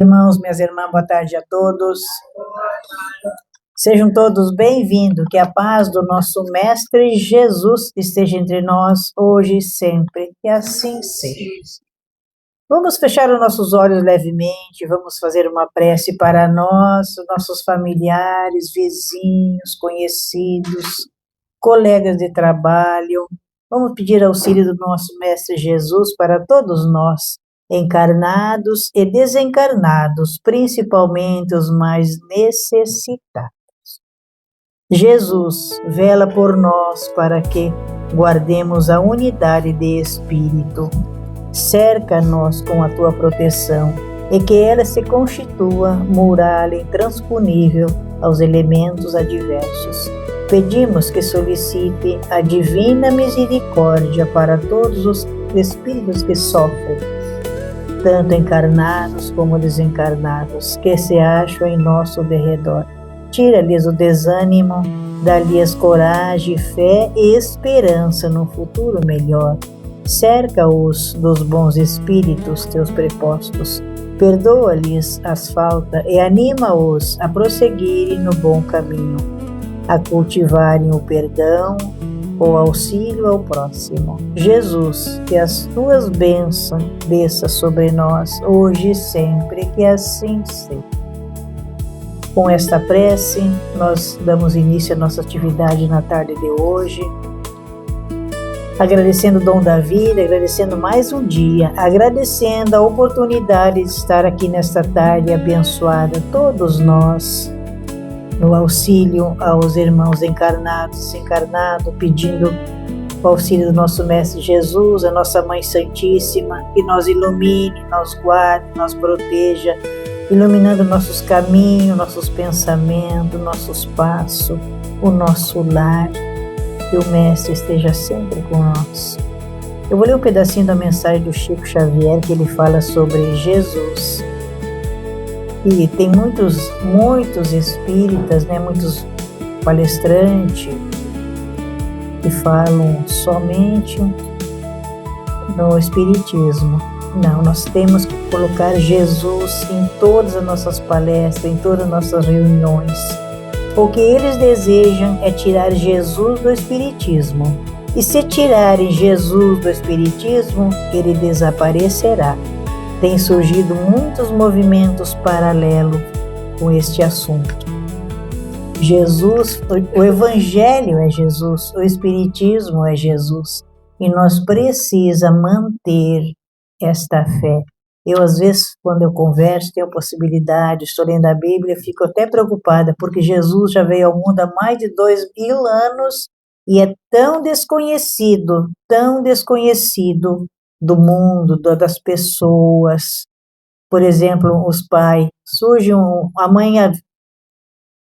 Irmãos, minhas irmãs, boa tarde a todos. Sejam todos bem-vindos, que a paz do nosso Mestre Jesus esteja entre nós, hoje e sempre, que assim seja. Vamos fechar os nossos olhos levemente, vamos fazer uma prece para nós, nossos familiares, vizinhos, conhecidos, colegas de trabalho. Vamos pedir auxílio do nosso Mestre Jesus para todos nós, encarnados e desencarnados, principalmente os mais necessitados. Jesus, vela por nós para que guardemos a unidade de espírito. Cerca-nos com a tua proteção e que ela se constitua muralha intransponível aos elementos adversos. Pedimos que solicite a divina misericórdia para todos os espíritos que sofrem, tanto encarnados como desencarnados, que se acham em nosso derredor. Tira-lhes o desânimo, dá-lhes coragem, fé e esperança no futuro melhor. Cerca-os dos bons espíritos, teus prepostos. Perdoa-lhes as faltas e anima-os a prosseguirem no bom caminho, a cultivarem o perdão, o auxílio ao próximo. Jesus, que as tuas bênçãos desçam sobre nós, hoje e sempre, que assim seja. Com esta prece, nós damos início à nossa atividade na tarde de hoje, agradecendo o dom da vida, agradecendo mais um dia, agradecendo a oportunidade de estar aqui nesta tarde abençoada, todos nós, no auxílio aos irmãos encarnados e desencarnados, pedindo o auxílio do nosso Mestre Jesus, a nossa Mãe Santíssima, que nos ilumine, nos guarde, nos proteja, iluminando nossos caminhos, nossos pensamentos, nossos passos, o nosso lar, que o Mestre esteja sempre com nós. Eu vou ler um pedacinho da mensagem do Chico Xavier, que ele fala sobre Jesus. E tem muitos espíritas, muitos palestrantes que falam somente no espiritismo. Não, nós temos que colocar Jesus em todas as nossas palestras, em todas as nossas reuniões. O que eles desejam é tirar Jesus do espiritismo. E se tirarem Jesus do espiritismo, ele desaparecerá. Tem surgido muitos movimentos paralelos com este assunto. Jesus, o Evangelho é Jesus, o Espiritismo é Jesus, e nós precisamos manter esta fé. Eu, às vezes, quando eu converso, tenho possibilidade, estou lendo a Bíblia, fico até preocupada, porque Jesus já veio ao mundo há mais de 2000 anos e é tão desconhecido do mundo, das pessoas. Por exemplo, os pais, a mãe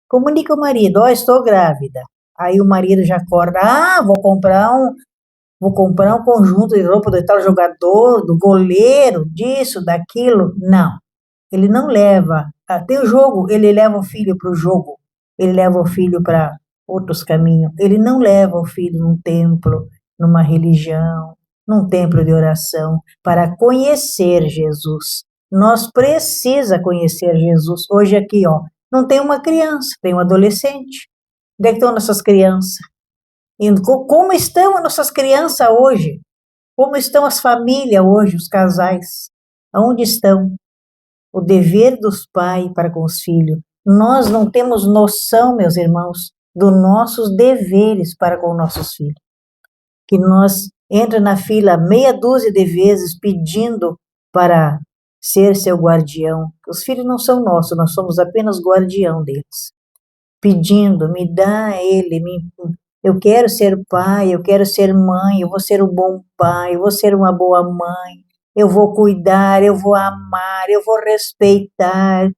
comunica ao marido, estou grávida. Aí o marido já acorda, vou comprar um conjunto de roupa do tal jogador, do goleiro, disso, daquilo. Não, ele não leva. Tem o jogo, ele leva o filho para o jogo, ele leva o filho para outros caminhos. Ele não leva o filho num templo, numa religião, num templo de oração, para conhecer Jesus. Nós precisamos conhecer Jesus. Hoje aqui, não tem uma criança, tem um adolescente. Onde é que estão nossas crianças? Como estão as nossas crianças hoje? Como estão as famílias hoje, os casais? Aonde estão? O dever dos pais para com os filhos. Nós não temos noção, meus irmãos, dos nossos deveres para com nossos filhos. Que nós entra na fila meia dúzia de vezes pedindo para ser seu guardião. Os filhos não são nossos, nós somos apenas guardião deles. Pedindo, me dá ele, eu quero ser pai, eu quero ser mãe, eu vou ser um bom pai, eu vou ser uma boa mãe, eu vou cuidar, eu vou amar, eu vou respeitar.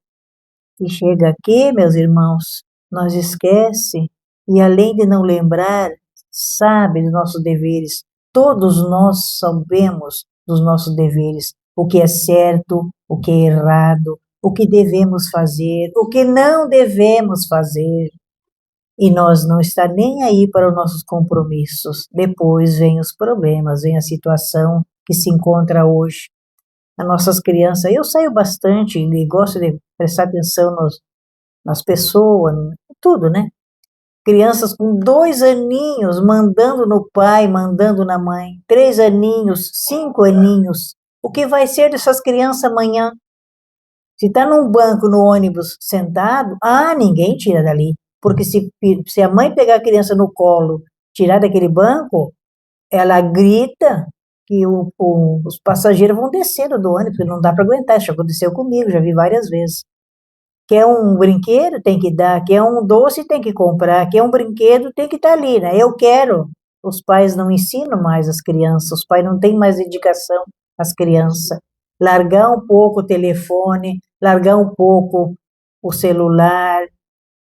E chega aqui, meus irmãos, nós esquece, e além de não lembrar, sabe dos nossos deveres. Todos nós sabemos dos nossos deveres, o que é certo, o que é errado, o que devemos fazer, o que não devemos fazer. E nós não estamos nem aí para os nossos compromissos. Depois vem os problemas, vem a situação que se encontra hoje. as nossas crianças. Eu saio bastante e gosto de prestar atenção nas pessoas, tudo, né? Crianças com 2 aninhos mandando no pai, mandando na mãe, 3 aninhos, 5 aninhos. O que vai ser dessas crianças amanhã? Se está num banco, no ônibus, sentado, ninguém tira dali. Porque se a mãe pegar a criança no colo, tirar daquele banco, ela grita que os passageiros vão descendo do ônibus, porque não dá para aguentar. Isso já aconteceu comigo, já vi várias vezes. Quer um brinquedo, tem que dar. Quer um doce, tem que comprar. Quer um brinquedo, tem que estar ali, né? Eu quero. Os pais não ensinam mais as crianças, os pais não têm mais dedicação às crianças. Largar um pouco o telefone, largar um pouco o celular,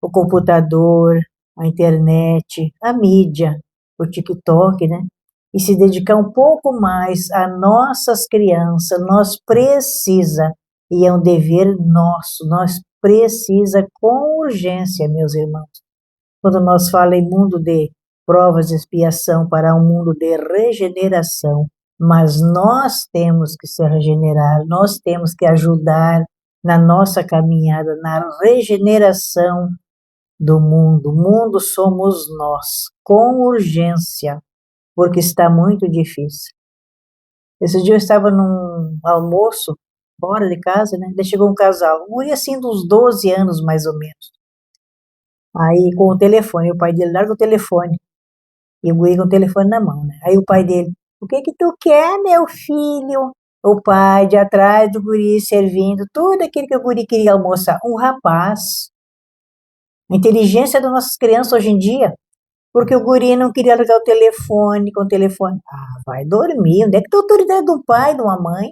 o computador, a internet, a mídia, o TikTok, né? E se dedicar um pouco mais a nossas crianças, nós precisa, e é um dever nosso, nós precisa com urgência, meus irmãos. Quando nós falamos em mundo de provas de expiação para um mundo de regeneração, mas nós temos que se regenerar, nós temos que ajudar na nossa caminhada, na regeneração do mundo. O mundo somos nós, com urgência, porque está muito difícil. Esse dia eu estava num almoço, fora de casa, né? Daí chegou um casal, um guri assim dos 12 anos, mais ou menos. Aí com o telefone, o pai dele larga o telefone, e o guri com o telefone na mão, né? Aí o pai dele, o que que tu quer, meu filho? O pai de atrás do guri servindo tudo aquilo que o guri queria almoçar. Um rapaz. A inteligência das nossas crianças hoje em dia, porque o guri não queria largar o telefone com o telefone. Vai dormir. Onde é que tem a autoridade do pai, de uma mãe?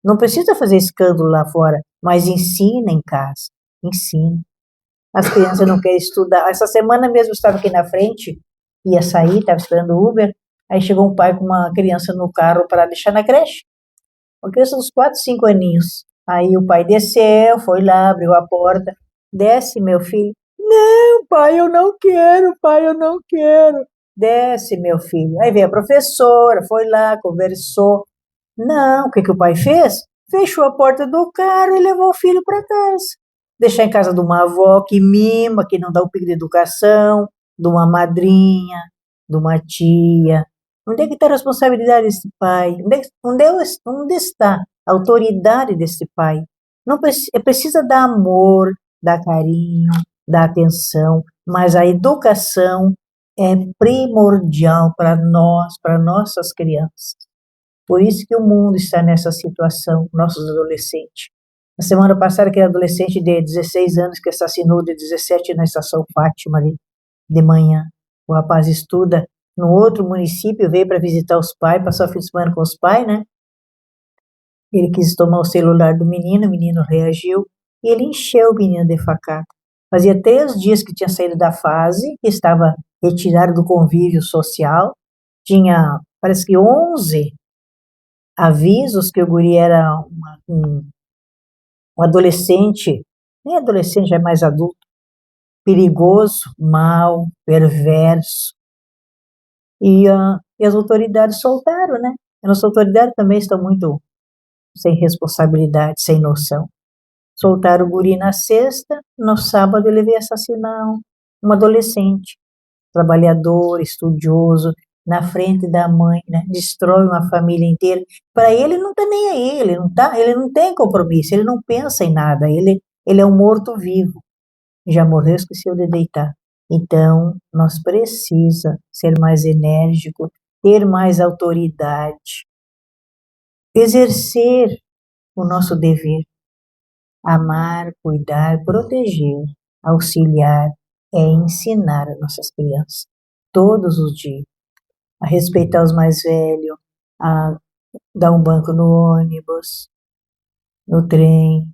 Não precisa fazer escândalo lá fora, mas ensina em casa. Ensina. As crianças não querem estudar. Essa semana mesmo eu estava aqui na frente, ia sair, estava esperando o Uber, aí chegou um pai com uma criança no carro para deixar na creche. Uma criança dos 4, 5 aninhos. Aí o pai desceu, foi lá, abriu a porta. Desce, meu filho. Não, pai, eu não quero, pai, eu não quero. Desce, meu filho. Aí veio a professora, foi lá, conversou. Não, o que que o pai fez? Fechou a porta do carro e levou o filho para casa. Deixar em casa de uma avó que mima, que não dá o pico de educação, de uma madrinha, de uma tia. Onde é que está a responsabilidade desse pai? Onde está a autoridade desse pai? Não precisa dar amor, dar carinho, dar atenção, mas a educação é primordial para nós, para nossas crianças. Por isso que o mundo está nessa situação, nossos adolescentes. Na semana passada, aquele adolescente de 16 anos que assassinou de 17 na estação Fátima, ali, de manhã. O rapaz estuda no outro município, veio para visitar os pais, passar o fim de semana com os pais, né? Ele quis tomar o celular do menino, o menino reagiu, e ele encheu o menino de facada. Fazia 3 dias que tinha saído da fase, que estava retirado do convívio social, tinha, parece que 11 avisos que o guri era um adolescente, nem adolescente, já é mais adulto, perigoso, mau, perverso. E as autoridades soltaram, né? As nossas autoridades também estão muito sem responsabilidade, sem noção. Soltaram o guri na sexta, no sábado ele veio assassinar um adolescente, trabalhador, estudioso, na frente da mãe, né? Destrói uma família inteira. Para ele não está nem aí, ele não tem compromisso, ele não pensa em nada, ele é um morto-vivo. Já morreu, esqueceu de deitar. Então, nós precisa ser mais enérgico, ter mais autoridade, exercer o nosso dever, amar, cuidar, proteger, auxiliar, é ensinar as nossas crianças todos os dias a respeitar os mais velhos, a dar um banco no ônibus, no trem,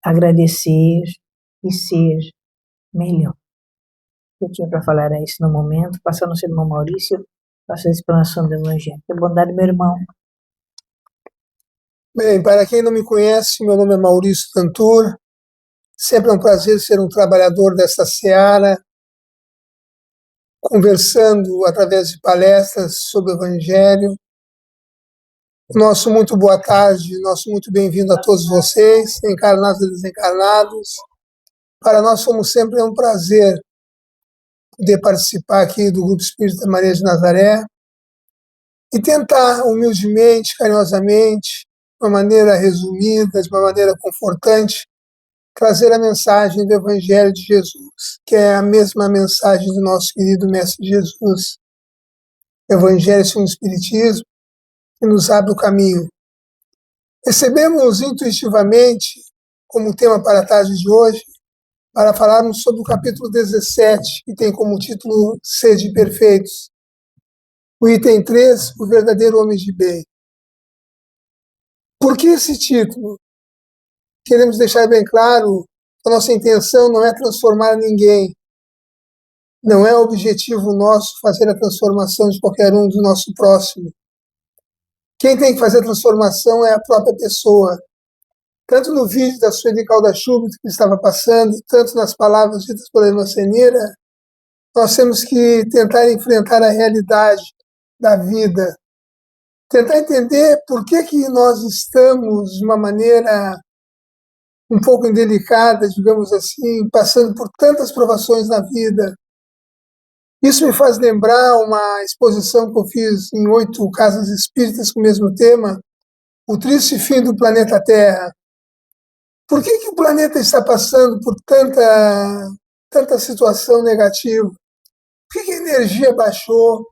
agradecer e ser melhor. Eu tinha para falar é isso no momento, passando o seu irmão Maurício, faça a explanação do Evangelho. Que bondade, meu irmão. Bem, para quem não me conhece, meu nome é Maurício Cantor. Sempre é um prazer ser um trabalhador desta seara, conversando através de palestras sobre o Evangelho. Nosso muito boa tarde, nosso muito bem-vindo a todos vocês, encarnados e desencarnados. Para nós, como sempre, é um prazer poder participar aqui do Grupo Espírita Maria de Nazaré e tentar, humildemente, carinhosamente, de uma maneira resumida, de uma maneira confortante, trazer a mensagem do Evangelho de Jesus, que é a mesma mensagem do nosso querido Mestre Jesus. Evangelho segundo o Espiritismo, que nos abre o caminho. Recebemos intuitivamente, como tema para a tarde de hoje, para falarmos sobre o capítulo 17, que tem como título Sede Perfeitos. O item 3, o verdadeiro homem de bem. Por que esse título? Queremos deixar bem claro que a nossa intenção não é transformar ninguém. Não é objetivo nosso fazer a transformação de qualquer um do nosso próximo. Quem tem que fazer a transformação é a própria pessoa. Tanto no vídeo da Sueli Calda-Schubert que estava passando, tanto nas palavras ditas pela irmã Senira, nós temos que tentar enfrentar a realidade da vida, tentar entender por que nós estamos de uma maneira um pouco indelicada, digamos assim, passando por tantas provações na vida. Isso me faz lembrar uma exposição que eu fiz em 8 casas espíritas com o mesmo tema, O Triste Fim do Planeta Terra. Por que o planeta está passando por tanta situação negativa? Por que a energia baixou?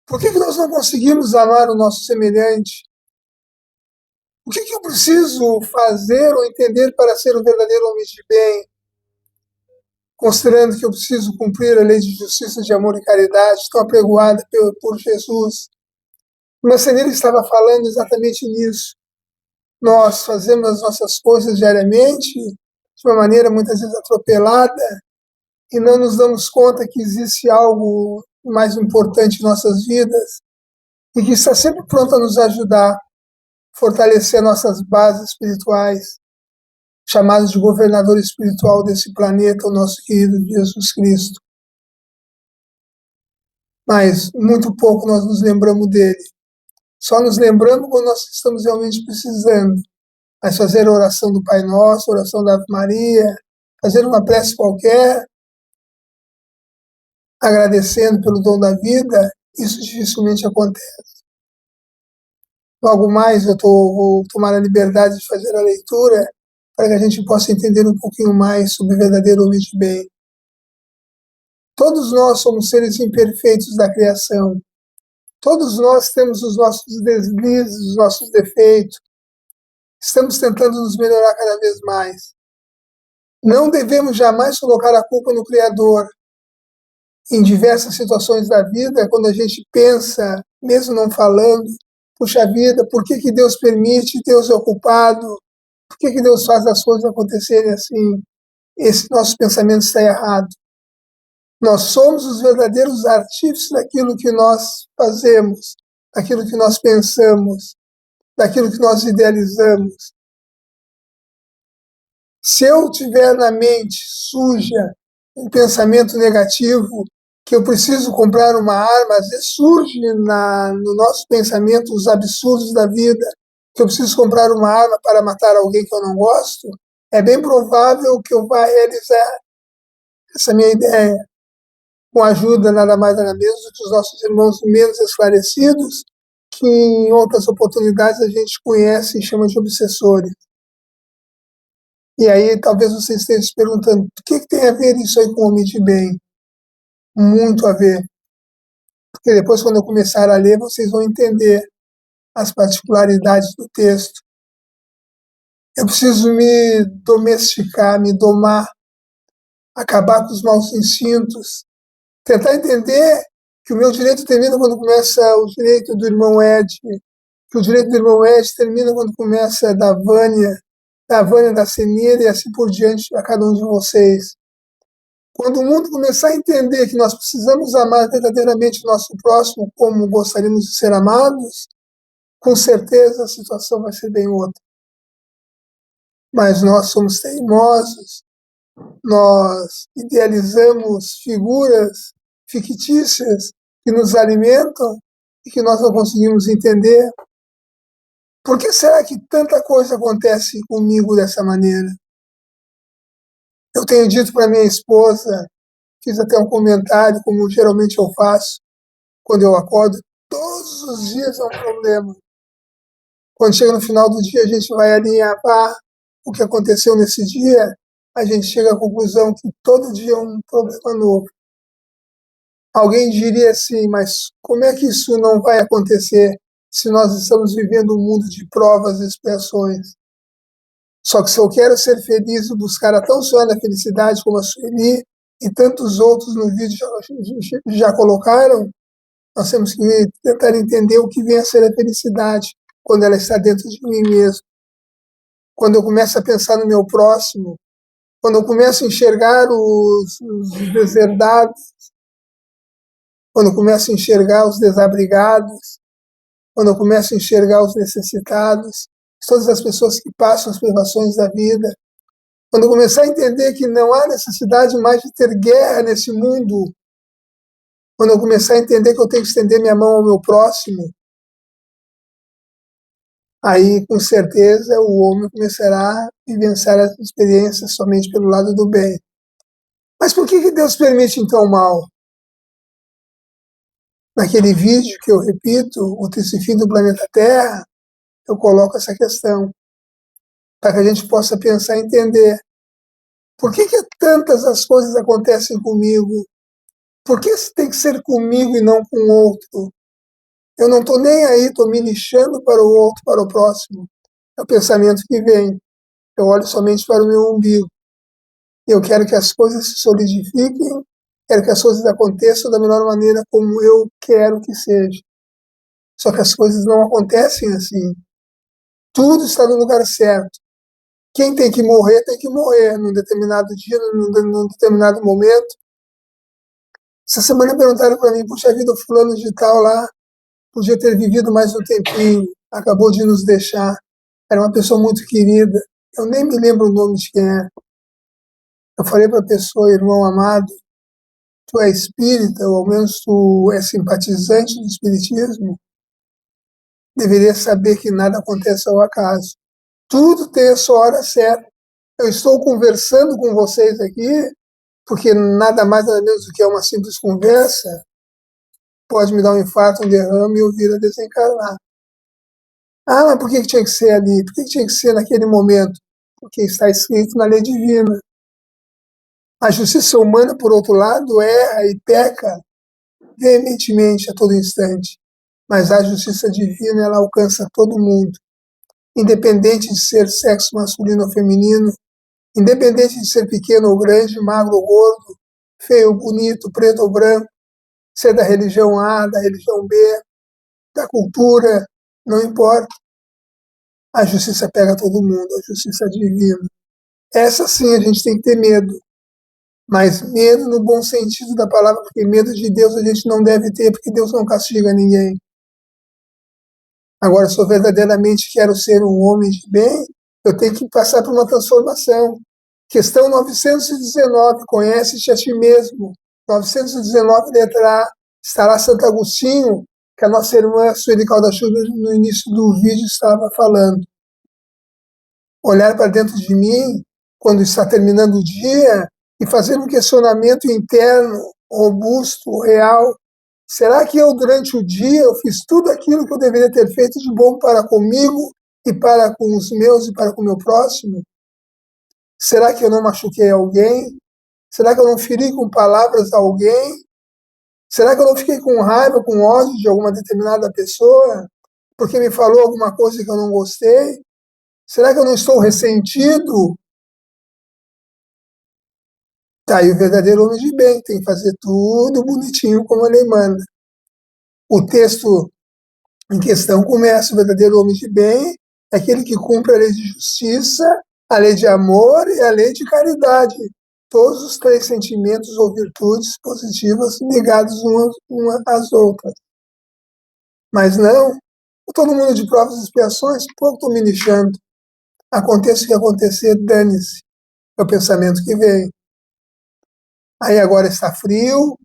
Por que nós não conseguimos amar o nosso semelhante? O que eu preciso fazer ou entender para ser um verdadeiro homem de bem? Considerando que eu preciso cumprir a lei de justiça, de amor e caridade, tão apregoada por Jesus. O Marceneiro estava falando exatamente nisso. Nós fazemos as nossas coisas diariamente, de uma maneira muitas vezes atropelada, e não nos damos conta que existe algo mais importante em nossas vidas e que está sempre pronto a nos ajudar, fortalecer nossas bases espirituais, chamados de governador espiritual desse planeta, o nosso querido Jesus Cristo. Mas muito pouco nós nos lembramos dele. Só nos lembramos quando nós estamos realmente precisando. Mas fazer a oração do Pai Nosso, a oração da Ave Maria, fazer uma prece qualquer, agradecendo pelo dom da vida, isso dificilmente acontece. Logo mais eu vou tomar a liberdade de fazer a leitura para que a gente possa entender um pouquinho mais sobre o verdadeiro homem de bem. Todos nós somos seres imperfeitos da criação. Todos nós temos os nossos deslizes, os nossos defeitos. Estamos tentando nos melhorar cada vez mais. Não devemos jamais colocar a culpa no Criador. Em diversas situações da vida, quando a gente pensa, mesmo não falando, puxa vida, por que Deus permite? Deus é ocupado? Por que Deus faz as coisas acontecerem assim? Esse nosso pensamento está errado. Nós somos os verdadeiros artífices daquilo que nós fazemos, daquilo que nós pensamos, daquilo que nós idealizamos. Se eu tiver na mente suja um pensamento negativo, que eu preciso comprar uma arma, às vezes surge no nosso pensamento os absurdos da vida, que eu preciso comprar uma arma para matar alguém que eu não gosto, é bem provável que eu vá realizar essa minha ideia, com a ajuda nada mais nada menos do que os nossos irmãos menos esclarecidos, que em outras oportunidades a gente conhece e chama de obsessores. E aí talvez você esteja se perguntando, o que tem a ver isso aí com o homem de bem? Muito a ver. Porque depois, quando eu começar a ler, vocês vão entender as particularidades do texto. Eu preciso me domesticar, me domar, acabar com os maus instintos, tentar entender que o meu direito termina quando começa o direito do irmão Ed, que o direito do irmão Ed termina quando começa da Vânia, da Senira e assim por diante a cada um de vocês. Quando o mundo começar a entender que nós precisamos amar verdadeiramente o nosso próximo como gostaríamos de ser amados, com certeza a situação vai ser bem outra. Mas nós somos teimosos, nós idealizamos figuras fictícias que nos alimentam e que nós não conseguimos entender. Por que será que tanta coisa acontece comigo dessa maneira? Eu tenho dito para minha esposa, fiz até um comentário, como geralmente eu faço, quando eu acordo, todos os dias é um problema. Quando chega no final do dia, a gente vai alinhar o que aconteceu nesse dia, a gente chega à conclusão que todo dia é um problema novo. Alguém diria assim, mas como é que isso não vai acontecer se nós estamos vivendo um mundo de provas e expiações? Só que se eu quero ser feliz e buscar a tão sonhada felicidade como a Sueli e tantos outros no vídeo já colocaram, nós temos que tentar entender o que vem a ser a felicidade quando ela está dentro de mim mesmo. Quando eu começo a pensar no meu próximo, quando eu começo a enxergar os deserdados, quando eu começo a enxergar os desabrigados, quando eu começo a enxergar os necessitados, todas as pessoas que passam as privações da vida, quando eu começar a entender que não há necessidade mais de ter guerra nesse mundo, quando eu começar a entender que eu tenho que estender minha mão ao meu próximo, aí, com certeza, o homem começará a vivenciar as experiências somente pelo lado do bem. Mas por que Deus permite, então, o mal? Naquele vídeo que eu repito, o triste fim do planeta Terra, eu coloco essa questão, para que a gente possa pensar e entender por que tantas as coisas acontecem comigo? Por que tem que ser comigo e não com o outro? Eu não estou nem aí, estou me lixando para o outro, para o próximo. É o pensamento que vem. Eu olho somente para o meu umbigo. Eu quero que as coisas se solidifiquem, quero que as coisas aconteçam da melhor maneira como eu quero que seja. Só que as coisas não acontecem assim. Tudo está no lugar certo. Quem tem que morrer num determinado dia, num determinado momento. Essa semana perguntaram para mim, puxa vida, o fulano de tal lá podia ter vivido mais um tempinho, acabou de nos deixar. Era uma pessoa muito querida. Eu nem me lembro o nome de quem é. Eu falei para a pessoa, irmão amado, tu é espírita, ou ao menos tu é simpatizante do espiritismo, deveria saber que nada acontece ao acaso. Tudo tem a sua hora certa. Eu estou conversando com vocês aqui, porque nada mais nada menos do que uma simples conversa pode me dar um infarto, um derrame e eu vir a desencarnar. Ah, mas por que tinha que ser ali? Por que tinha que ser naquele momento? Porque está escrito na lei divina. A justiça humana, por outro lado, erra e peca veementemente a todo instante. Mas a justiça divina, ela alcança todo mundo, independente de ser sexo masculino ou feminino, independente de ser pequeno ou grande, magro ou gordo, feio ou bonito, preto ou branco, ser da religião A, da religião B, da cultura, não importa. A justiça pega todo mundo, a justiça divina. Essa sim a gente tem que ter medo, mas medo no bom sentido da palavra, porque medo de Deus a gente não deve ter, porque Deus não castiga ninguém. Agora, se eu verdadeiramente quero ser um homem de bem, eu tenho que passar por uma transformação. Questão 919, conhece-te a ti mesmo. 919, letra A, está lá Santo Agostinho, que a nossa irmã Sueli Calda-Chuva, no início do vídeo, estava falando. Olhar para dentro de mim, quando está terminando o dia, e fazer um questionamento interno, robusto, real. Será que eu, durante o dia, eu fiz tudo aquilo que eu deveria ter feito de bom para comigo e para com os meus e para com o meu próximo? Será que eu não machuquei alguém? Será que eu não feri com palavras alguém? Será que eu não fiquei com raiva, com ódio de alguma determinada pessoa porque me falou alguma coisa que eu não gostei? Será que eu não estou ressentido? Tá aí o verdadeiro homem de bem, tem que fazer tudo bonitinho como a lei manda. O texto em questão começa: o verdadeiro homem de bem é aquele que cumpre a lei de justiça, a lei de amor e a lei de caridade. Todos os três sentimentos ou virtudes positivas ligados umas às outras. Mas não, todo mundo de provas e expiações, pouco estou me lixando. Aconteça o que acontecer, dane-se. É o pensamento que vem. Aí agora está frio,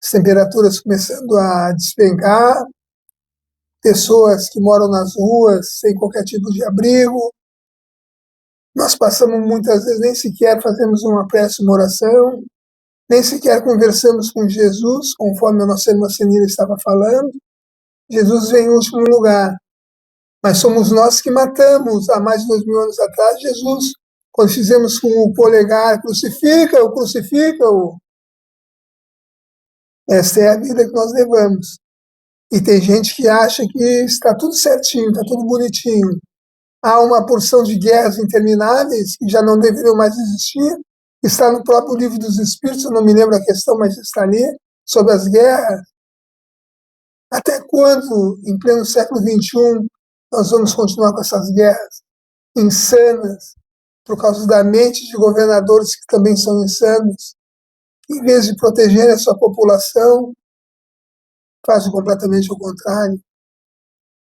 as temperaturas começando a despencar, pessoas que moram nas ruas sem qualquer tipo de abrigo. Nós passamos muitas vezes, nem sequer fazemos uma prece, uma oração, nem sequer conversamos com Jesus, conforme a nossa irmã Senira estava falando. Jesus vem em último lugar, mas somos nós que matamos, há mais de 2000 anos atrás, Jesus, quando fizemos com o polegar, crucifica-o, crucifica-o. Esta é a vida que nós levamos. E tem gente que acha que está tudo certinho, está tudo bonitinho. Há uma porção de guerras intermináveis que já não deveriam mais existir. Está no próprio livro dos Espíritos, eu não me lembro a questão, mas está ali, sobre as guerras. Até quando, em pleno século XXI, nós vamos continuar com essas guerras insanas, por causa da mente de governadores que também são insanos, que, em vez de proteger a sua população, fazem completamente o contrário.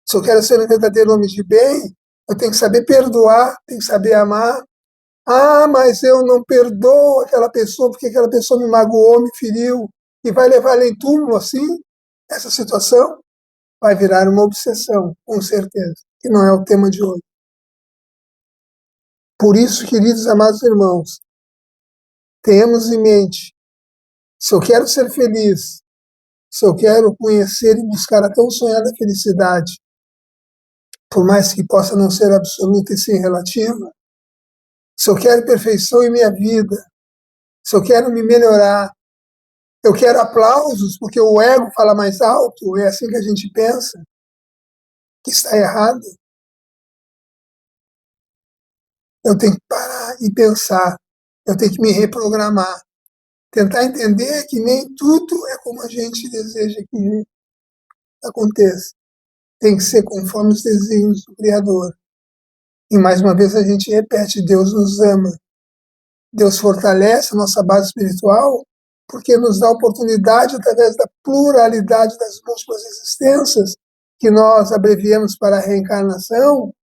Se eu quero ser um verdadeiro homem de bem, eu tenho que saber perdoar, tenho que saber amar. Ah, mas eu não perdoo aquela pessoa porque aquela pessoa me magoou, me feriu, e vai levar ela em túmulo assim? Essa situação vai virar uma obsessão, com certeza, que não é o tema de hoje. Por isso, queridos amados irmãos, tenhamos em mente, se eu quero ser feliz, se eu quero conhecer e buscar a tão sonhada felicidade, por mais que possa não ser absoluta e sim relativa, se eu quero perfeição em minha vida, se eu quero me melhorar, eu quero aplausos porque o ego fala mais alto, é assim que a gente pensa, que está errado. Eu tenho que parar e pensar, eu tenho que me reprogramar, tentar entender que nem tudo é como a gente deseja que aconteça. Tem que ser conforme os desígnios do Criador. E mais uma vez a gente repete, Deus nos ama. Deus fortalece a nossa base espiritual porque nos dá oportunidade, através da pluralidade das múltiplas existências, que nós abreviamos para a reencarnação,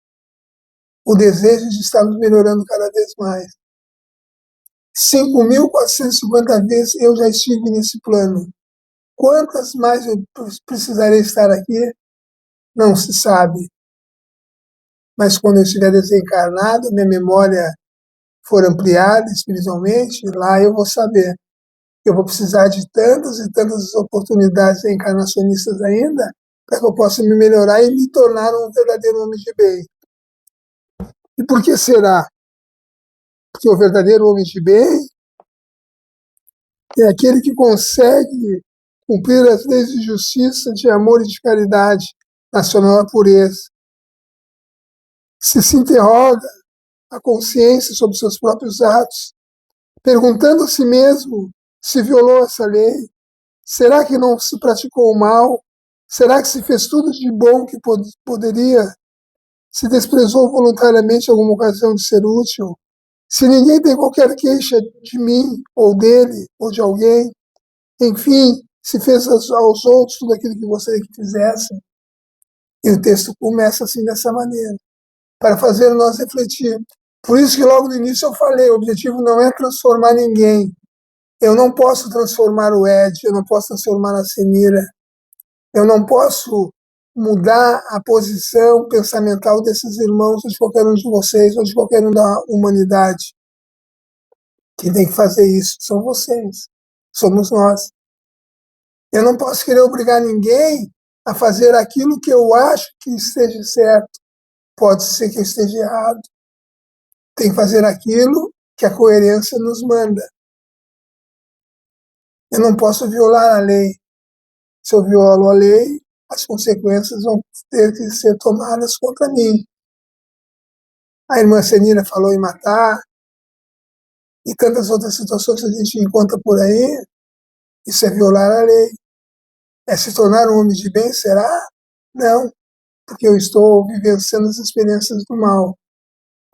o desejo de estarmos melhorando cada vez mais. 5.450 vezes eu já estive nesse plano. Quantas mais eu precisarei estar aqui? Não se sabe. Mas quando eu estiver desencarnado, minha memória for ampliada espiritualmente, lá eu vou saber. Eu vou precisar de tantas e tantas oportunidades encarnacionistas ainda para que eu possa me melhorar e me tornar um verdadeiro homem de bem. E por que será? Porque o verdadeiro homem de bem é aquele que consegue cumprir as leis de justiça, de amor e de caridade na sua maior pureza. Se interroga a consciência sobre seus próprios atos, perguntando a si mesmo se violou essa lei. Será que não se praticou o mal? Será que se fez tudo de bom que poderia? Se desprezou voluntariamente alguma ocasião de ser útil? Se ninguém tem qualquer queixa de mim, ou dele, ou de alguém, enfim, se fez aos outros tudo aquilo que gostaria que fizessem. E o texto começa assim, dessa maneira, para fazer nós refletir. Por isso que logo no início eu falei, o objetivo não é transformar ninguém. Eu não posso transformar o Ed, eu não posso transformar a Senira, eu não posso mudar a posição pensamental desses irmãos, ou de qualquer um de vocês, ou de qualquer um da humanidade. Quem tem que fazer isso são vocês, somos nós. Eu não posso querer obrigar ninguém a fazer aquilo que eu acho que esteja certo. Pode ser que eu esteja errado. Tem que fazer aquilo que a coerência nos manda. Eu não posso violar a lei. Se eu violo a lei, as consequências vão ter que ser tomadas contra mim. A irmã Senira falou em matar, e tantas outras situações que a gente encontra por aí. Isso é violar a lei. É se tornar um homem de bem, será? Não, porque eu estou vivenciando as experiências do mal.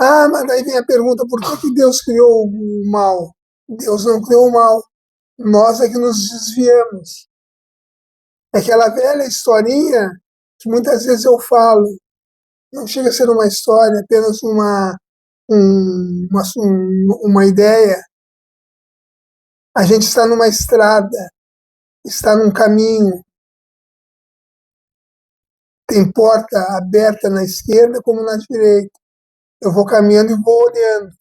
Ah, mas daí vem a pergunta, por que Deus criou o mal? Deus não criou o mal. Nós é que nos desviamos. É aquela velha historinha que muitas vezes eu falo. Não chega a ser uma história, apenas uma ideia. A gente está numa estrada, está num caminho. tem porta aberta na esquerda como na direita. Eu vou caminhando e vou olhando.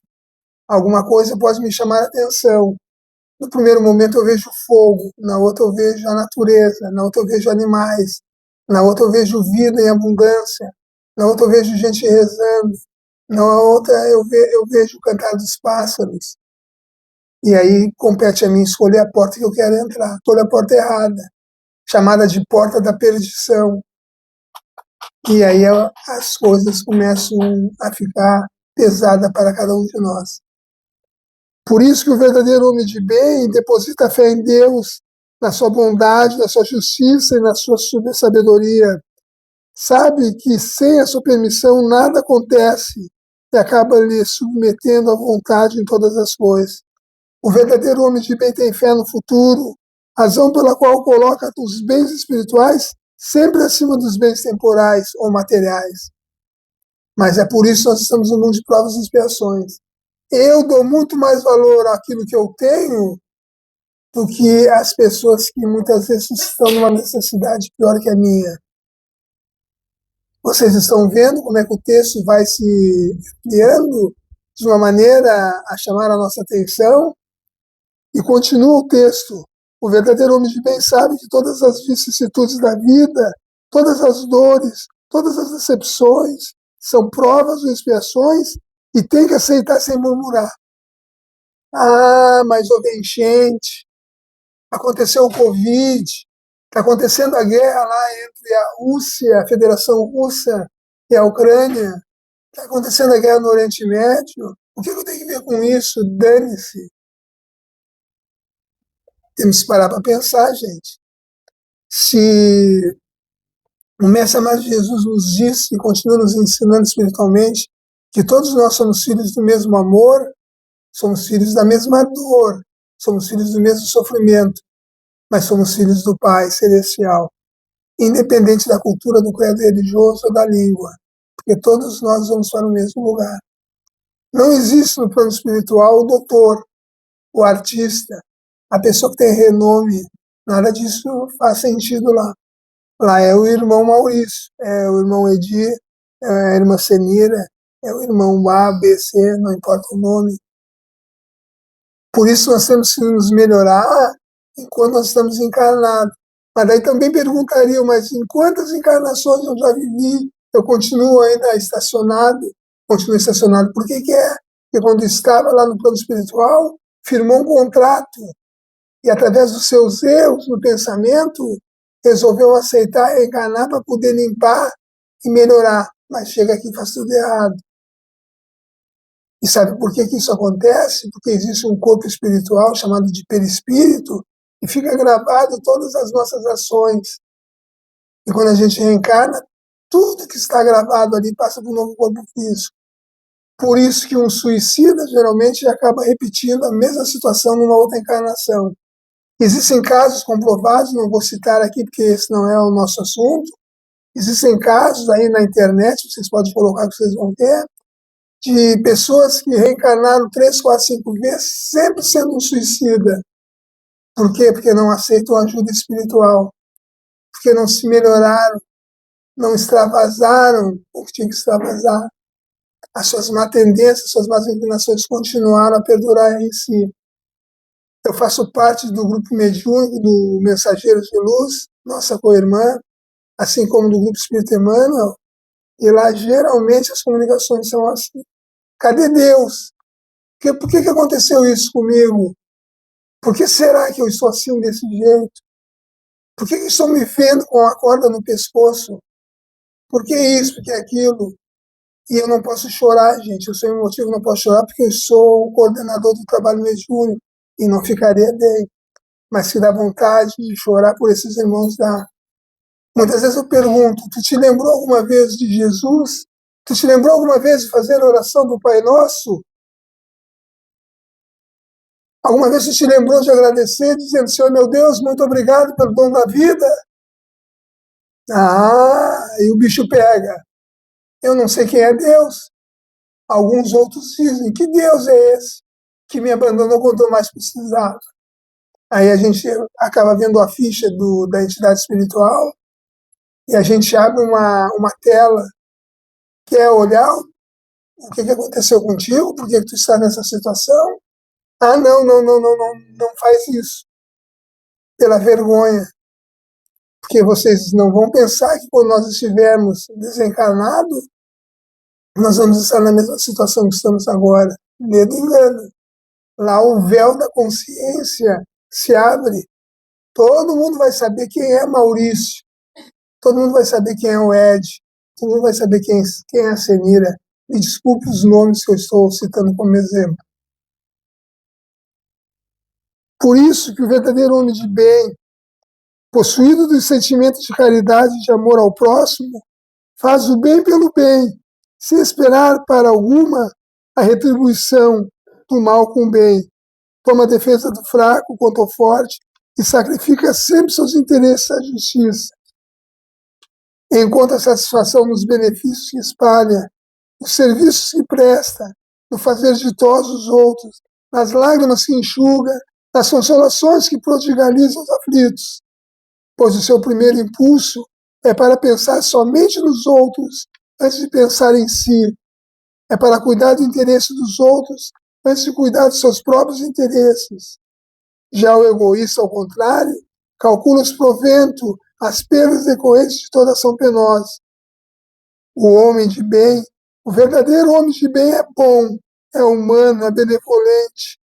Alguma coisa pode me chamar a atenção. No primeiro momento eu vejo fogo, na outra eu vejo a natureza, na outra eu vejo animais, na outra eu vejo vida em abundância, na outra eu vejo gente rezando, na outra eu vejo o cantar dos pássaros. E aí compete a mim escolher a porta que eu quero entrar. Escolho a porta errada, chamada de porta da perdição. E aí as coisas começam a ficar pesadas para cada um de nós. Por isso que o verdadeiro homem de bem deposita fé em Deus, na sua bondade, na sua justiça e na sua sabedoria. Sabe que sem a sua permissão nada acontece e acaba lhe submetendo à vontade em todas as coisas. O verdadeiro homem de bem tem fé no futuro, razão pela qual coloca os bens espirituais sempre acima dos bens temporais ou materiais. Mas é por isso que nós estamos no mundo de provas e expiações. Eu dou muito mais valor àquilo que eu tenho do que às pessoas que muitas vezes estão numa necessidade pior que a minha. Vocês estão vendo como é que o texto vai se criando de uma maneira a chamar a nossa atenção? E continua o texto. O verdadeiro homem de bem sabe que todas as vicissitudes da vida, todas as dores, todas as decepções são provas ou expiações e tem que aceitar sem murmurar. Ah, mas houve enchente, aconteceu o Covid, está acontecendo a guerra lá entre a Rússia, a Federação Russa e a Ucrânia, está acontecendo a guerra no Oriente Médio. O que eu tenho que ver com isso? Dane-se. Temos que parar para pensar, gente. Se o Mestre amado Jesus nos disse e continua nos ensinando espiritualmente que todos nós somos filhos do mesmo amor, somos filhos da mesma dor, somos filhos do mesmo sofrimento, mas somos filhos do Pai Celestial, independente da cultura, do credo religioso ou da língua, porque todos nós vamos para o mesmo lugar. Não existe no plano espiritual o doutor, o artista, a pessoa que tem renome, nada disso faz sentido lá. Lá é o irmão Maurício, é o irmão Edir, é a irmã Senira, é o irmão A, B, C, não importa o nome. Por isso nós temos que nos melhorar enquanto nós estamos encarnados. Mas daí também perguntariam, mas em quantas encarnações eu já vivi, eu continuo ainda estacionado? Continuo estacionado. Por que é? Porque quando estava lá no plano espiritual, firmou um contrato e através dos seus erros no pensamento, resolveu aceitar e enganar para poder limpar e melhorar. Mas chega aqui e faz tudo errado. E sabe por que isso acontece? Porque existe um corpo espiritual chamado de perispírito e fica gravado todas as nossas ações. E quando a gente reencarna, tudo que está gravado ali passa para um novo corpo físico. Por isso que um suicida geralmente acaba repetindo a mesma situação numa outra encarnação. Existem casos comprovados, não vou citar aqui porque esse não é o nosso assunto. Existem casos aí na internet, vocês podem colocar que vocês vão ter, de pessoas que reencarnaram 3, 4, 5 vezes, sempre sendo um suicida. Por quê? Porque não aceitam ajuda espiritual, porque não se melhoraram, não extravasaram o que tinha que extravasar. As suas má tendências, as suas más inclinações continuaram a perdurar em si. Eu faço parte do grupo mediúnico do Mensageiros de Luz, nossa co-irmã, assim como do grupo Espírito Emmanuel, e lá geralmente as comunicações são assim. Cadê Deus? Por que aconteceu isso comigo? Por que será que eu estou assim desse jeito? Por que estou me vendo com a corda no pescoço? Por que isso? Por que aquilo? E eu não posso chorar, gente. Eu sei o motivo, não posso chorar porque eu sou o coordenador do trabalho mediúnico e não ficaria bem. Mas se dá vontade de chorar por esses irmãos, dá. Muitas vezes eu pergunto, tu te lembrou alguma vez de Jesus? Tu te lembrou alguma vez de fazer a oração do Pai Nosso? Alguma vez tu te lembrou de agradecer, dizendo, Senhor meu Deus, muito obrigado pelo dom da vida? Ah, e o bicho pega. Eu não sei quem é Deus. Alguns outros dizem, que Deus é esse que me abandonou quando eu mais precisava? Aí a gente acaba vendo a ficha da entidade espiritual e a gente abre uma tela, quer olhar o que aconteceu contigo, por que tu está nessa situação? Ah, não faz isso. Pela vergonha. Porque vocês não vão pensar que quando nós estivermos desencarnados, nós vamos estar na mesma situação que estamos agora. Medo engana. Lá o véu da consciência se abre. Todo mundo vai saber quem é Maurício. Todo mundo vai saber quem é o Ed. Todo mundo vai saber quem é a Senira. Me desculpe os nomes que eu estou citando como exemplo. Por isso que o verdadeiro homem de bem, possuído dos sentimentos de caridade e de amor ao próximo, faz o bem pelo bem, sem esperar para alguma a retribuição do mal com o bem. Toma a defesa do fraco contra o forte e sacrifica sempre seus interesses à justiça. Encontra satisfação nos benefícios que espalha, nos serviços que presta, no fazer ditosos os outros, nas lágrimas que enxuga, nas consolações que prodigaliza aos aflitos. Pois o seu primeiro impulso é para pensar somente nos outros antes de pensar em si. É para cuidar do interesse dos outros antes de cuidar dos seus próprios interesses. Já o egoísta, ao contrário, calcula os proventos, as perdas decorrentes de toda ação penosa. O homem de bem, o verdadeiro homem de bem é bom, é humano, é benevolente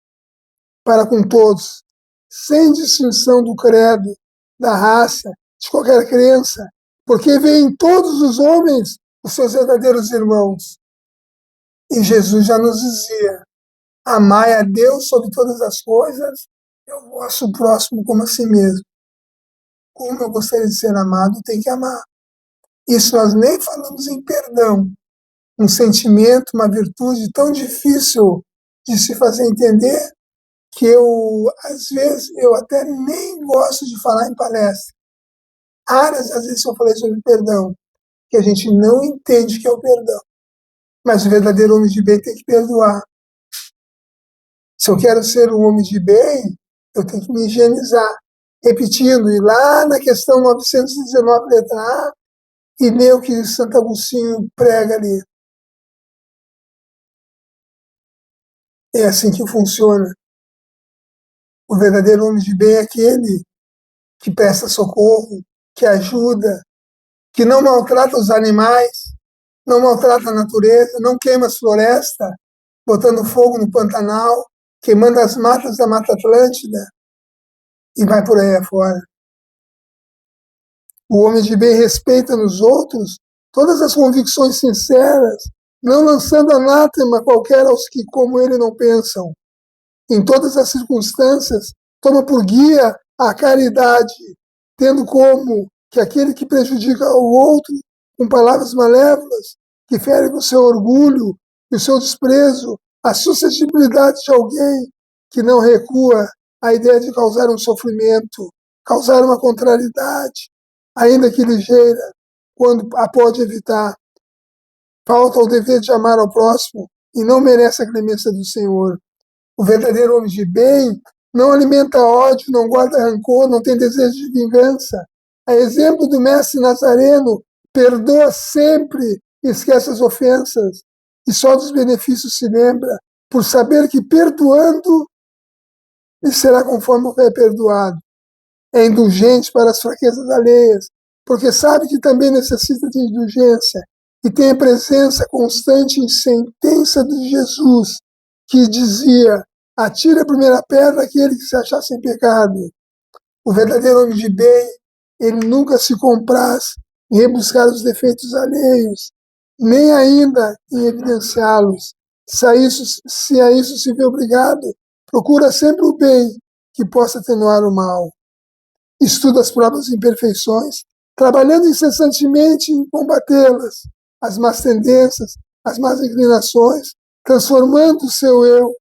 para com todos, sem distinção do credo, da raça, de qualquer crença, porque vê em todos os homens os seus verdadeiros irmãos. E Jesus já nos dizia: amai a Deus sobre todas as coisas, e o vosso próximo como a si mesmo. Como eu gostaria de ser amado, tem que amar. Isso nós nem falamos em perdão, um sentimento, uma virtude tão difícil de se fazer entender, que às vezes, eu até nem gosto de falar em palestra. Raras às vezes eu falei sobre perdão, que a gente não entende o que é o perdão. Mas o verdadeiro homem de bem tem que perdoar. Se eu quero ser um homem de bem, eu tenho que me higienizar. Repetindo, ir lá na questão 919, letra A, e ler o que Santo Agostinho prega ali. É assim que funciona. O verdadeiro homem de bem é aquele que presta socorro, que ajuda, que não maltrata os animais, não maltrata a natureza, não queima as florestas, botando fogo no Pantanal, queimando as matas da Mata Atlântida, e vai por aí afora. O homem de bem respeita nos outros todas as convicções sinceras, não lançando anátema qualquer aos que, como ele, não pensam. Em todas as circunstâncias, toma por guia a caridade, tendo como que aquele que prejudica o outro com palavras malévolas, que ferem o seu orgulho e o seu desprezo, a suscetibilidade de alguém que não recua à ideia de causar um sofrimento, causar uma contrariedade, ainda que ligeira, quando a pode evitar. Falta o dever de amar ao próximo e não merece a clemência do Senhor. O verdadeiro homem de bem não alimenta ódio, não guarda rancor, não tem desejo de vingança. A exemplo do mestre Nazareno, perdoa sempre e esquece as ofensas, e só dos benefícios se lembra, por saber que perdoando lhe será conforme o que é perdoado. É indulgente para as fraquezas alheias, porque sabe que também necessita de indulgência, e tem a presença constante e sentença de Jesus, que dizia: atire a primeira pedra aquele que se achar sem pecado. O verdadeiro homem de bem, ele nunca se compraz em rebuscar os defeitos alheios, nem ainda em evidenciá-los. Se a isso se vê obrigado, procura sempre o bem que possa atenuar o mal. Estuda as próprias imperfeições, trabalhando incessantemente em combatê-las, as más tendências, as más inclinações, transformando o seu eu.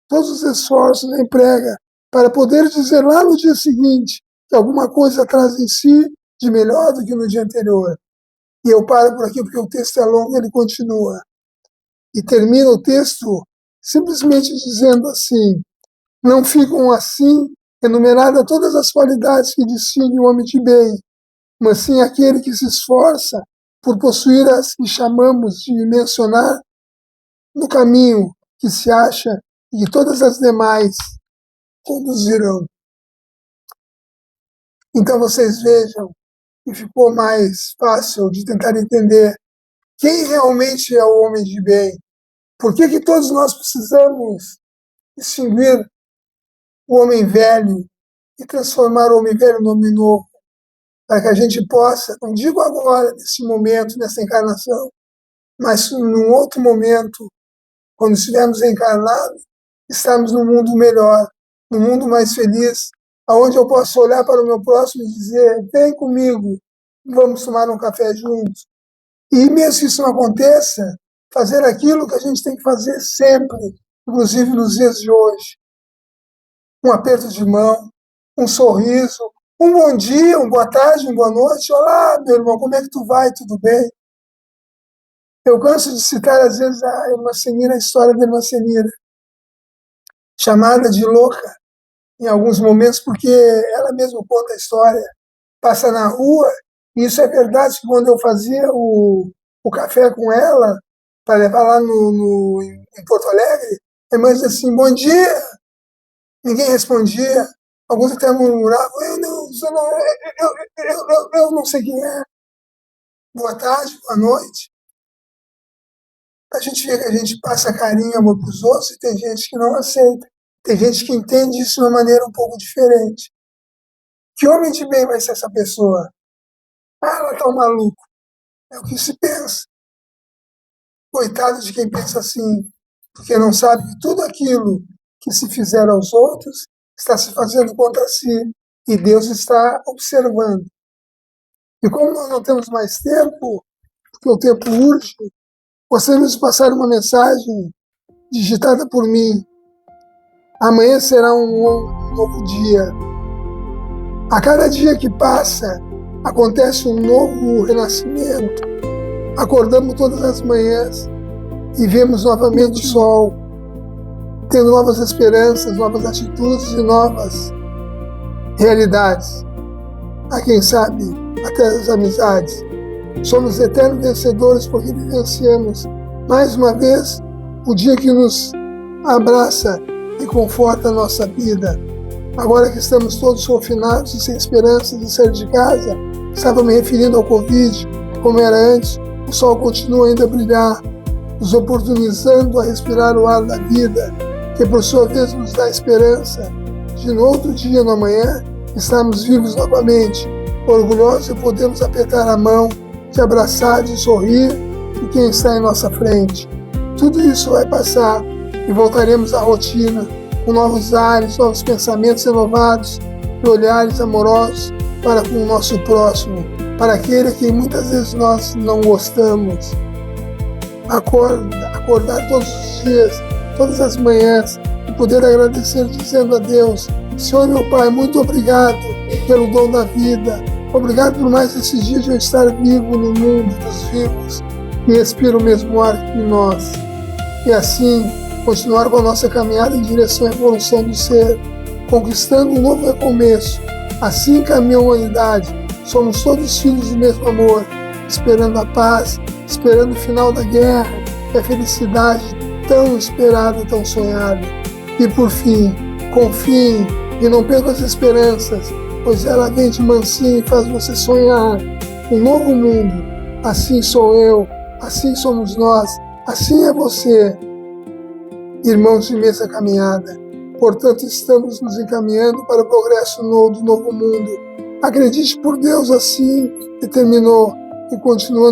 Todos os esforços emprega para poder dizer lá no dia seguinte que alguma coisa traz em si de melhor do que no dia anterior. E eu paro por aqui porque o texto é longo e ele continua. E termina o texto simplesmente dizendo assim: não ficam assim enumeradas todas as qualidades que distinguem o homem de bem, mas sim aquele que se esforça por possuir as que chamamos de mencionar no caminho que se acha e que todas as demais conduzirão. Então vocês vejam que ficou mais fácil de tentar entender quem realmente é o homem de bem. Por que todos nós precisamos extinguir o homem velho e transformar o homem velho no homem novo? Para que a gente possa, não digo agora, nesse momento, nessa encarnação, mas num outro momento, quando estivermos encarnados, estarmos num mundo melhor, num mundo mais feliz, onde eu posso olhar para o meu próximo e dizer: vem comigo, vamos tomar um café juntos. E mesmo que isso não aconteça, fazer aquilo que a gente tem que fazer sempre, inclusive nos dias de hoje. Um aperto de mão, um sorriso, um bom dia, uma boa tarde, uma boa noite. Olá, meu irmão, como é que tu vai? Tudo bem? Eu canso de citar, às vezes, a irmã Senira, a história da irmã Senira, chamada de louca em alguns momentos, porque ela mesma conta a história, passa na rua, e isso é verdade, que quando eu fazia o café com ela, para levar lá em Porto Alegre, a irmã dizia assim: bom dia. Ninguém respondia, alguns até murmuravam: eu não sei quem é. Boa tarde, boa noite. A gente vê que a gente passa carinho, amor para os outros, e tem gente que não aceita. Tem gente que entende isso de uma maneira um pouco diferente. Que homem de bem vai ser essa pessoa? Ah, ela está um maluco. É o que se pensa. Coitado de quem pensa assim, porque não sabe que tudo aquilo que se fizer aos outros está se fazendo contra si, e Deus está observando. E como nós não temos mais tempo, porque o tempo urge, gostaríamos de passar uma mensagem digitada por mim. Amanhã será um novo dia. A cada dia que passa, acontece um novo renascimento. Acordamos todas as manhãs e vemos novamente o sol, tendo novas esperanças, novas atitudes e novas realidades. A quem sabe, até as amizades. Somos eternos vencedores porque vivenciamos, mais uma vez, o dia que nos abraça e conforta a nossa vida. Agora que estamos todos confinados e sem esperança de sair de casa, estava me referindo ao Covid, como era antes, o sol continua ainda a brilhar, nos oportunizando a respirar o ar da vida, que por sua vez nos dá esperança de no outro dia, no amanhã, estarmos vivos novamente, orgulhosos de podermos apertar a mão, de abraçar, de sorrir de quem está em nossa frente. Tudo isso vai passar e voltaremos à rotina, com novos ares, novos pensamentos renovados e olhares amorosos para com o nosso próximo, para aquele a quem muitas vezes nós não gostamos. Acordar todos os dias, todas as manhãs, e poder agradecer dizendo a Deus: Senhor meu Pai, muito obrigado pelo dom da vida, obrigado por mais esse dia de eu estar vivo no mundo dos vivos e respiro o mesmo ar que nós. E assim, continuar com a nossa caminhada em direção à evolução do ser, conquistando um novo recomeço. Assim caminha a humanidade, somos todos filhos do mesmo amor, esperando a paz, esperando o final da guerra e a felicidade tão esperada, tão sonhada. E por fim, confiem e não percam as esperanças, pois ela vem de mansinho e faz você sonhar um novo mundo. Assim sou eu, assim somos nós, assim é você, irmãos de imensa caminhada. Portanto, estamos nos encaminhando para o progresso do novo mundo. Acredite, por Deus, assim determinou, e continua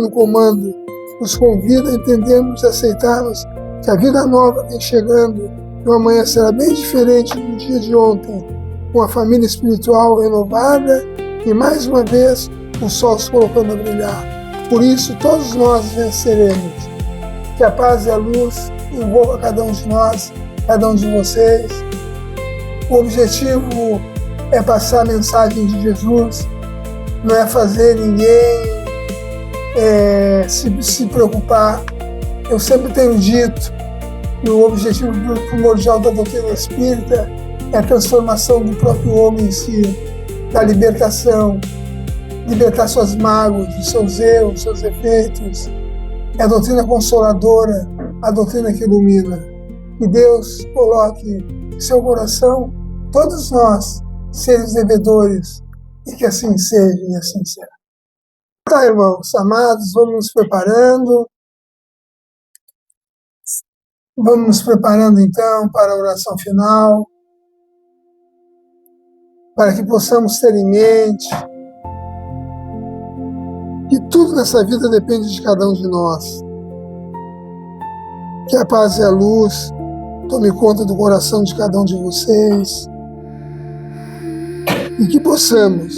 no comando. Nos convida a entendermos e aceitarmos que a vida nova vem chegando e o amanhã será bem diferente do dia de ontem, com a família espiritual renovada e, mais uma vez, o sol se colocando a brilhar. Por isso, todos nós venceremos. Que a paz e a luz envolva cada um de nós, cada um de vocês. O objetivo é passar a mensagem de Jesus, não é fazer ninguém se preocupar. Eu sempre tenho dito que o objetivo primordial da doutrina espírita é a transformação do próprio homem em si, da libertação. libertar suas mágoas, dos seus erros, dos seus efeitos. É a doutrina consoladora, a doutrina que ilumina. Que Deus coloque em seu coração todos nós, seres devedores, e que assim seja e assim será. Tá, irmãos amados, vamos nos preparando. Vamos nos preparando então para a oração final, para que possamos ter em mente que tudo nessa vida depende de cada um de nós. Que a paz e a luz tome conta do coração de cada um de vocês e que possamos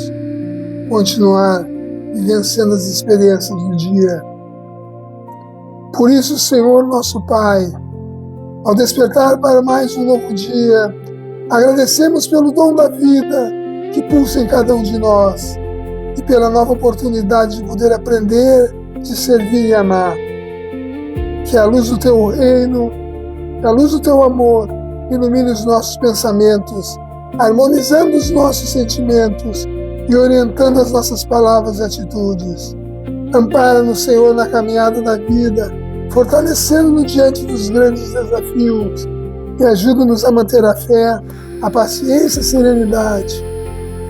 continuar vivenciando as experiências do dia. Por isso, Senhor nosso Pai, ao despertar para mais um novo dia, agradecemos pelo dom da vida que pulsa em cada um de nós e pela nova oportunidade de poder aprender, de servir e amar. Que a luz do Teu reino, que a luz do Teu amor ilumine os nossos pensamentos, harmonizando os nossos sentimentos e orientando as nossas palavras e atitudes. Ampara-nos, Senhor, na caminhada da vida, fortalecendo-nos diante dos grandes desafios e ajuda-nos a manter a fé, a paciência e a serenidade.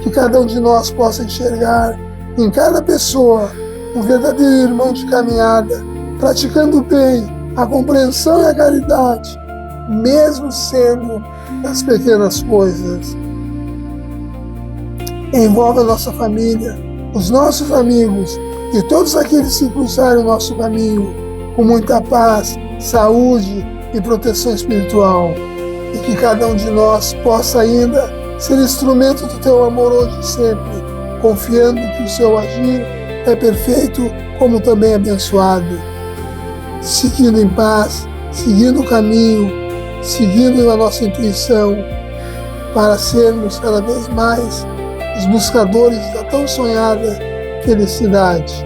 Que cada um de nós possa enxergar em cada pessoa um verdadeiro irmão de caminhada, praticando o bem, a compreensão e a caridade, mesmo sendo nas pequenas coisas. Envolve a nossa família, os nossos amigos e todos aqueles que cruzarem o nosso caminho com muita paz, saúde e proteção espiritual. E que cada um de nós possa ainda ser instrumento do Teu amor hoje e sempre, confiando que o Seu agir é perfeito como também abençoado. Seguindo em paz, seguindo o caminho, seguindo a nossa intuição, para sermos cada vez mais os buscadores da tão sonhada felicidade.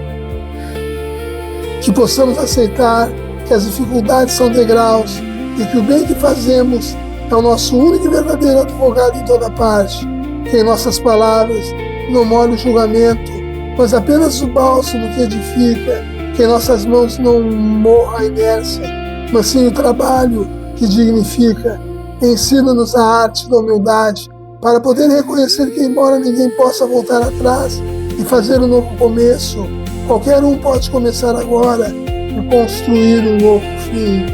Que possamos aceitar que as dificuldades são degraus e que o bem que fazemos é o nosso único e verdadeiro advogado em toda parte. Que em nossas palavras não molhe o julgamento, mas apenas o bálsamo que edifica. Que em nossas mãos não morra a inércia, mas sim o trabalho que dignifica. Ensina-nos a arte da humildade, para poder reconhecer que, embora ninguém possa voltar atrás e fazer um novo começo, qualquer um pode começar agora e construir um novo fim.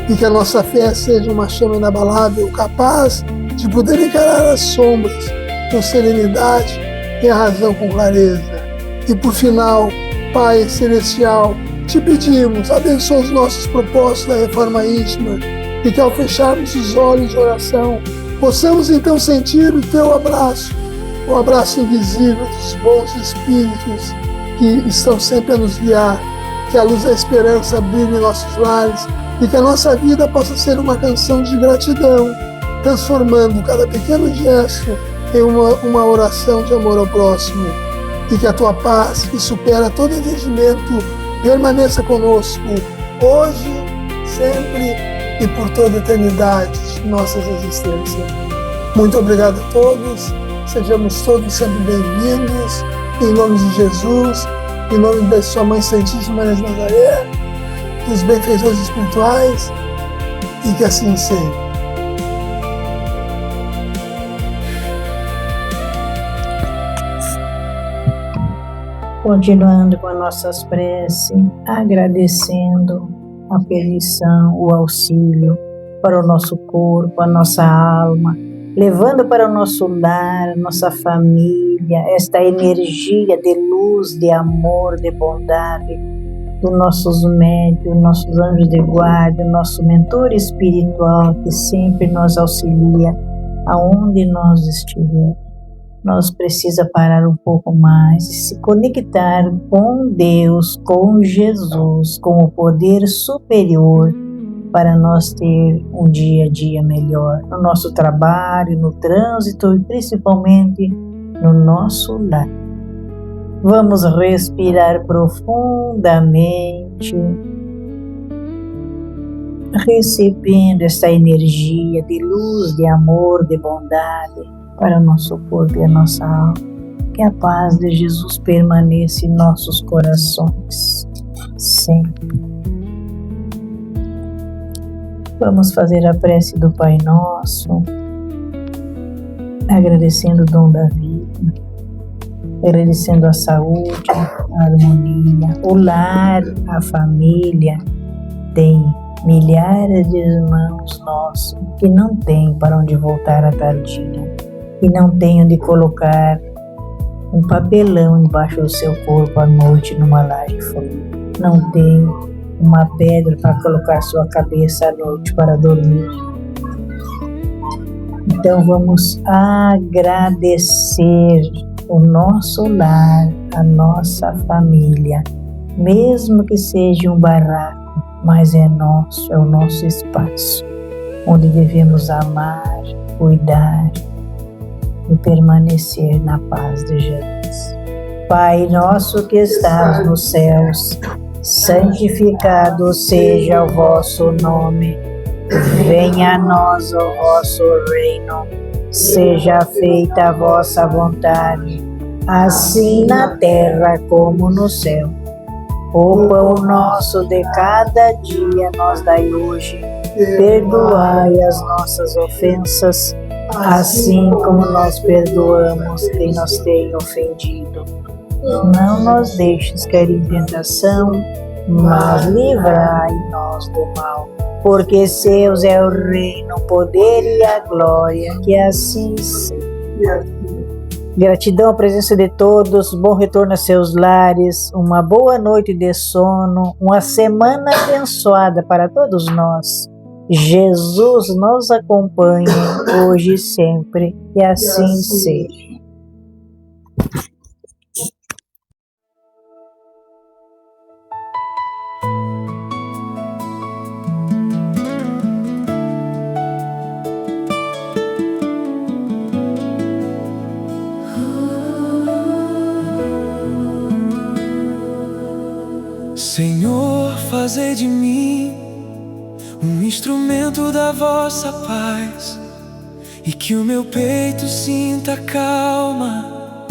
E que a nossa fé seja uma chama inabalável, capaz de poder encarar as sombras com serenidade e a razão com clareza. E por final, Pai Celestial, te pedimos, abençoa os nossos propósitos da reforma íntima e que ao fecharmos os olhos de oração, possamos então sentir o Teu abraço, o abraço invisível dos bons espíritos que estão sempre a nos guiar. Que a luz da esperança brilhe em nossos lares e que a nossa vida possa ser uma canção de gratidão, transformando cada pequeno gesto em uma oração de amor ao próximo. E que a Tua paz, que supera todo entendimento, permaneça conosco, hoje, sempre e por toda a eternidade de nossas existências. Muito obrigado a todos, sejamos todos sempre bem-vindos, em nome de Jesus, em nome da Sua Mãe Santíssima Maria de Nazaré, dos benfeitores espirituais, e que assim seja. Continuando com as nossas preces, agradecendo a permissão, o auxílio para o nosso corpo, a nossa alma, levando para o nosso lar, a nossa família, esta energia de luz, de amor, de bondade, dos nossos médios, nossos anjos de guarda, nosso mentor espiritual que sempre nos auxilia aonde nós estivermos. Nós precisamos parar um pouco mais e se conectar com Deus, com Jesus, com o poder superior para nós ter um dia a dia melhor no nosso trabalho, no trânsito e principalmente no nosso lar. Vamos respirar profundamente, recebendo essa energia de luz, de amor, de bondade para o nosso corpo e a nossa alma. Que a paz de Jesus permaneça em nossos corações sempre. Vamos fazer a prece do Pai Nosso, agradecendo o dom da vida, agradecendo a saúde, a harmonia, o lar, a família. Tem milhares de irmãos nossos que não têm para onde voltar à tardinha, que não têm onde colocar um papelão embaixo do seu corpo à noite numa laje fria, não tem uma pedra para colocar sua cabeça à noite para dormir. Então vamos agradecer o nosso lar, a nossa família, mesmo que seja um barraco, mas é nosso, é o nosso espaço, onde devemos amar, cuidar e permanecer na paz de Jesus. Pai nosso que estás nos céus, santificado seja o vosso nome. Venha a nós o vosso reino. Seja feita a vossa vontade, assim na terra como no céu. O pão nosso de cada dia nos dai hoje. Perdoai as nossas ofensas, assim como nós perdoamos quem nos tem ofendido. Não nos deixes cair em tentação, mas livrai-nos do mal. Porque seus é o reino, o poder e a glória, que assim seja. Gratidão à presença de todos, bom retorno a seus lares, uma boa noite de sono, uma semana abençoada para todos nós. Jesus nos acompanhe hoje e sempre, e assim seja. Senhor, fazei de mim um instrumento da vossa paz, e que o meu peito sinta calma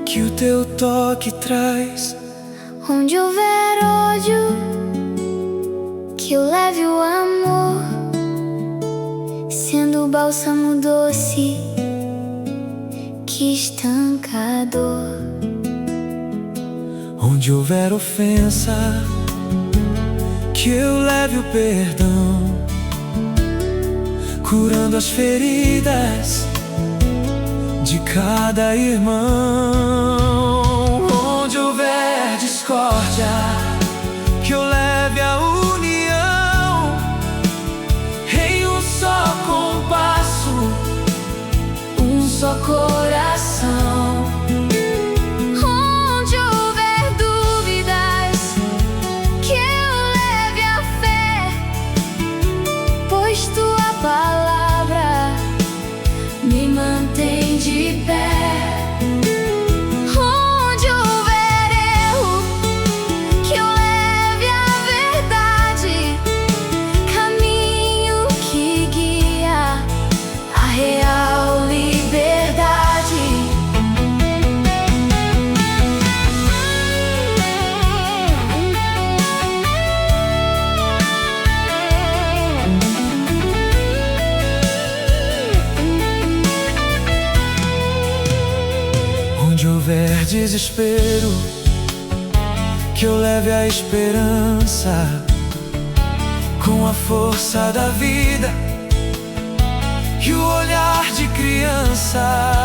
que o teu toque traz. Onde houver ódio, que eu leve o amor, sendo o bálsamo doce que estanca a dor. Onde houver ofensa, que eu leve o perdão, curando as feridas de cada irmão. Onde houver discórdia, que eu leve a união em um só compasso, um só coração. Desespero, que eu leve a esperança com a força da vida e o olhar de criança.